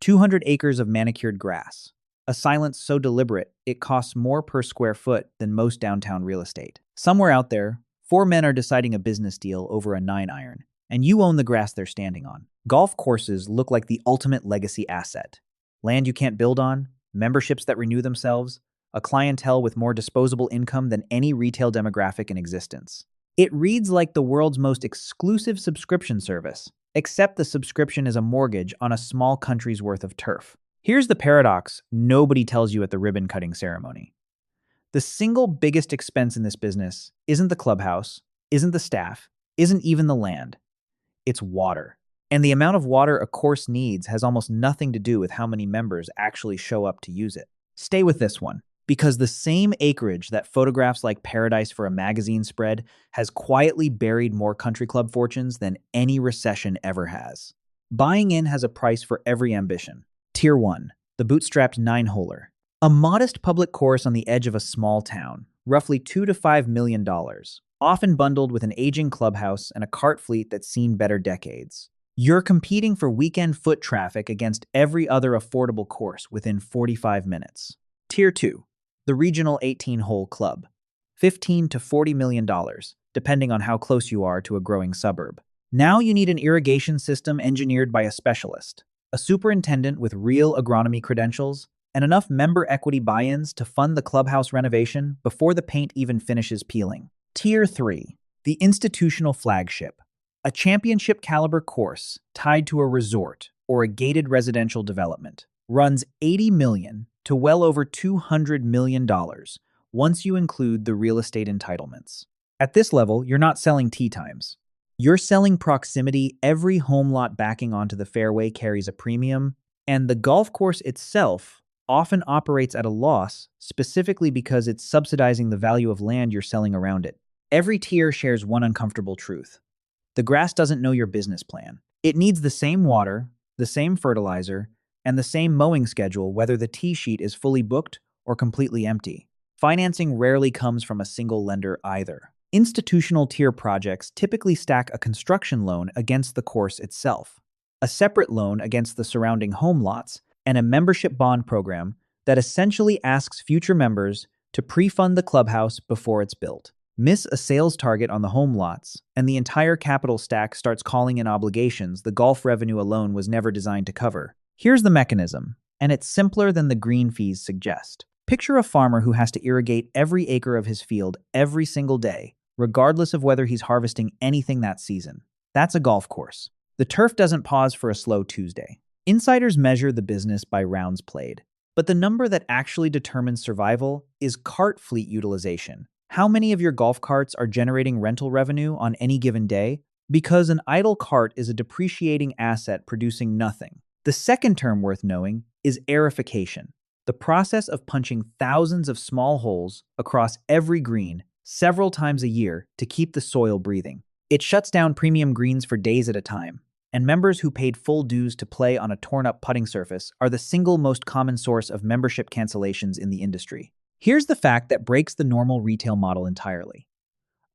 200 acres of manicured grass. A silence so deliberate, it costs more per square foot than most downtown real estate. Somewhere out there, four men are deciding a business deal over a 9-iron, and you own the grass they're standing on. Golf courses look like the ultimate legacy asset. Land you can't build on, memberships that renew themselves, a clientele with more disposable income than any retail demographic in existence. It reads like the world's most exclusive subscription service, except the subscription is a mortgage on a small country's worth of turf. Here's the paradox nobody tells you at the ribbon-cutting ceremony. The single biggest expense in this business isn't the clubhouse, isn't the staff, isn't even the land. It's water. And the amount of water a course needs has almost nothing to do with how many members actually show up to use it. Stay with this one, because the same acreage that photographs like paradise for a magazine spread has quietly buried more country club fortunes than any recession ever has. Buying in has a price for every ambition. Tier 1, the bootstrapped 9-holer. A modest public course on the edge of a small town, roughly $2 to $5 million, often bundled with an aging clubhouse and a cart fleet that's seen better decades. You're competing for weekend foot traffic against every other affordable course within 45 minutes. Tier 2, the regional 18-hole club, $15 to $40 million, depending on how close you are to a growing suburb. Now you need an irrigation system engineered by a specialist, a superintendent with real agronomy credentials, and enough member equity buy-ins to fund the clubhouse renovation before the paint even finishes peeling. Tier 3, the institutional flagship, a championship-caliber course tied to a resort or a gated residential development, runs $80 million to well over $200 million once you include the real estate entitlements. At this level, you're not selling tee times. You're selling proximity. Every home lot backing onto the fairway carries a premium, and the golf course itself often operates at a loss specifically because it's subsidizing the value of land you're selling around it. Every tier shares one uncomfortable truth. The grass doesn't know your business plan. It needs the same water, the same fertilizer, and the same mowing schedule whether the tee sheet is fully booked or completely empty. Financing rarely comes from a single lender either. Institutional tier projects typically stack a construction loan against the course itself, a separate loan against the surrounding home lots, and a membership bond program that essentially asks future members to pre-fund the clubhouse before it's built. Miss a sales target on the home lots, and the entire capital stack starts calling in obligations the golf revenue alone was never designed to cover. Here's the mechanism, and it's simpler than the green fees suggest. Picture a farmer who has to irrigate every acre of his field every single day, regardless of whether he's harvesting anything that season. That's a golf course. The turf doesn't pause for a slow Tuesday. Insiders measure the business by rounds played, but the number that actually determines survival is cart fleet utilization. How many of your golf carts are generating rental revenue on any given day? Because an idle cart is a depreciating asset producing nothing. The second term worth knowing is aerification, the process of punching thousands of small holes across every green several times a year to keep the soil breathing. It shuts down premium greens for days at a time, and members who paid full dues to play on a torn-up putting surface are the single most common source of membership cancellations in the industry. Here's the fact that breaks the normal retail model entirely.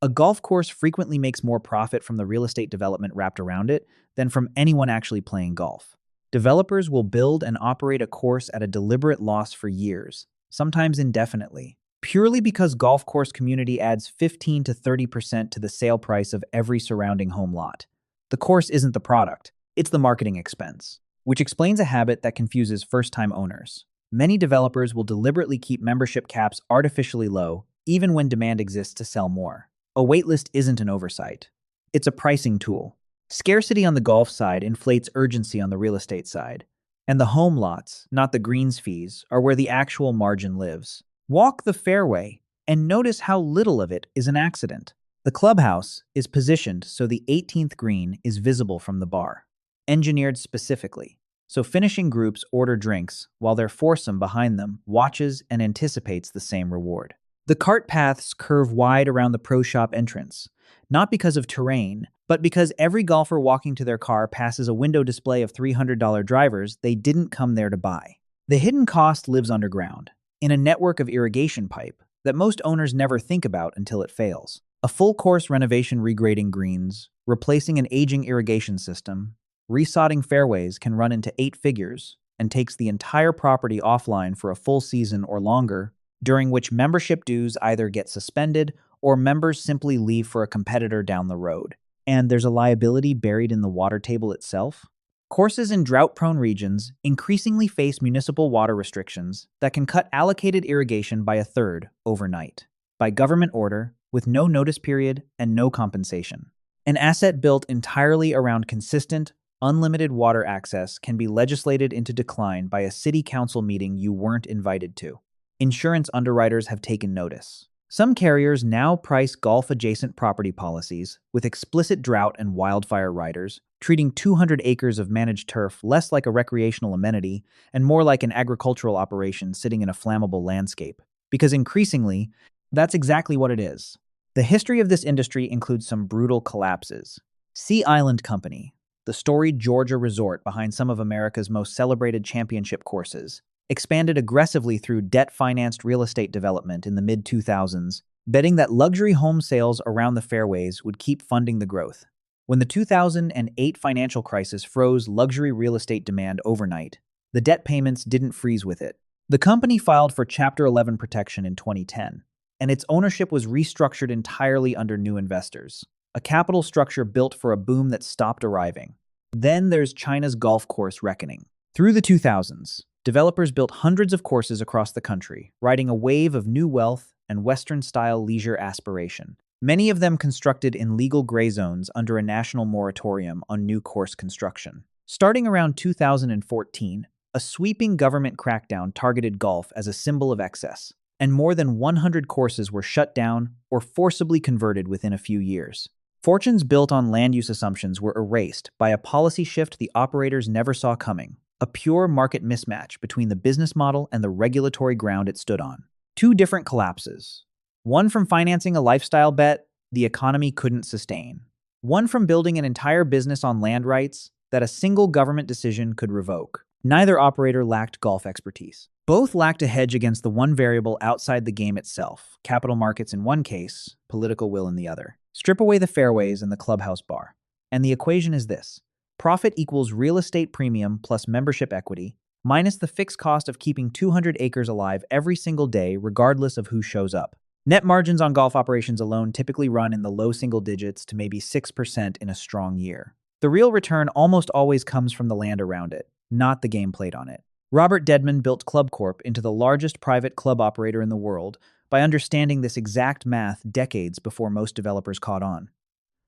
A golf course frequently makes more profit from the real estate development wrapped around it than from anyone actually playing golf. Developers will build and operate a course at a deliberate loss for years, sometimes indefinitely, purely because golf course community adds 15 to 30% to the sale price of every surrounding home lot. The course isn't the product, it's the marketing expense, which explains a habit that confuses first-time owners. Many developers will deliberately keep membership caps artificially low, even when demand exists to sell more. A waitlist isn't an oversight. It's a pricing tool. Scarcity on the golf side inflates urgency on the real estate side, and the home lots, not the greens fees, are where the actual margin lives. Walk the fairway and notice how little of it is an accident. The clubhouse is positioned so the 18th green is visible from the bar, engineered specifically, so finishing groups order drinks while their foursome behind them watches and anticipates the same reward. The cart paths curve wide around the pro shop entrance, not because of terrain, but because every golfer walking to their car passes a window display of $300 drivers they didn't come there to buy. The hidden cost lives underground, in a network of irrigation pipe that most owners never think about until it fails. A full course renovation regrading greens, replacing an aging irrigation system, resodding fairways can run into 8 figures, and takes the entire property offline for a full season or longer, during which membership dues either get suspended or members simply leave for a competitor down the road. And there's a liability buried in the water table itself. Courses in drought-prone regions increasingly face municipal water restrictions that can cut allocated irrigation by a third overnight, by government order, with no notice period and no compensation. An asset built entirely around consistent, unlimited water access can be legislated into decline by a city council meeting you weren't invited to. Insurance underwriters have taken notice. Some carriers now price golf-adjacent property policies with explicit drought and wildfire riders, treating 200 acres of managed turf less like a recreational amenity and more like an agricultural operation sitting in a flammable landscape. Because increasingly, that's exactly what it is. The history of this industry includes some brutal collapses. Sea Island Company, the storied Georgia resort behind some of America's most celebrated championship courses, expanded aggressively through debt-financed real estate development in the mid-2000s, betting that luxury home sales around the fairways would keep funding the growth. When the 2008 financial crisis froze luxury real estate demand overnight, the debt payments didn't freeze with it. The company filed for Chapter 11 protection in 2010, and its ownership was restructured entirely under new investors, a capital structure built for a boom that stopped arriving. Then there's China's golf course reckoning. Through the 2000s, developers built hundreds of courses across the country, riding a wave of new wealth and Western-style leisure aspiration, many of them constructed in legal gray zones under a national moratorium on new course construction. Starting around 2014, a sweeping government crackdown targeted golf as a symbol of excess, and more than 100 courses were shut down or forcibly converted within a few years. Fortunes built on land use assumptions were erased by a policy shift the operators never saw coming, a pure market mismatch between the business model and the regulatory ground it stood on. Two different collapses. One from financing a lifestyle bet the economy couldn't sustain. One from building an entire business on land rights that a single government decision could revoke. Neither operator lacked golf expertise. Both lacked a hedge against the one variable outside the game itself, capital markets in one case, political will in the other. Strip away the fairways and the clubhouse bar, and the equation is this. Profit equals real estate premium plus membership equity, minus the fixed cost of keeping 200 acres alive every single day regardless of who shows up. Net margins on golf operations alone typically run in the low single digits to maybe 6% in a strong year. The real return almost always comes from the land around it, not the game played on it. Robert Dedman built Club Corp into the largest private club operator in the world by understanding this exact math decades before most developers caught on.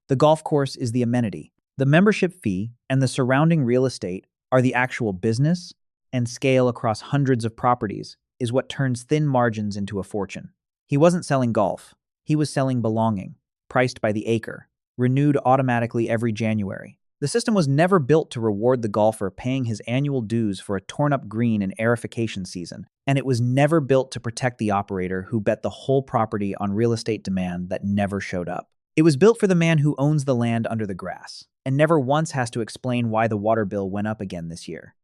The golf course is the amenity. The membership fee and the surrounding real estate are the actual business, and scale across hundreds of properties is what turns thin margins into a fortune. He wasn't selling golf. He was selling belonging, priced by the acre, renewed automatically every January. The system was never built to reward the golfer paying his annual dues for a torn-up green in aerification season, and it was never built to protect the operator who bet the whole property on real estate demand that never showed up. It was built for the man who owns the land under the grass, and never once has to explain why the water bill went up again this year.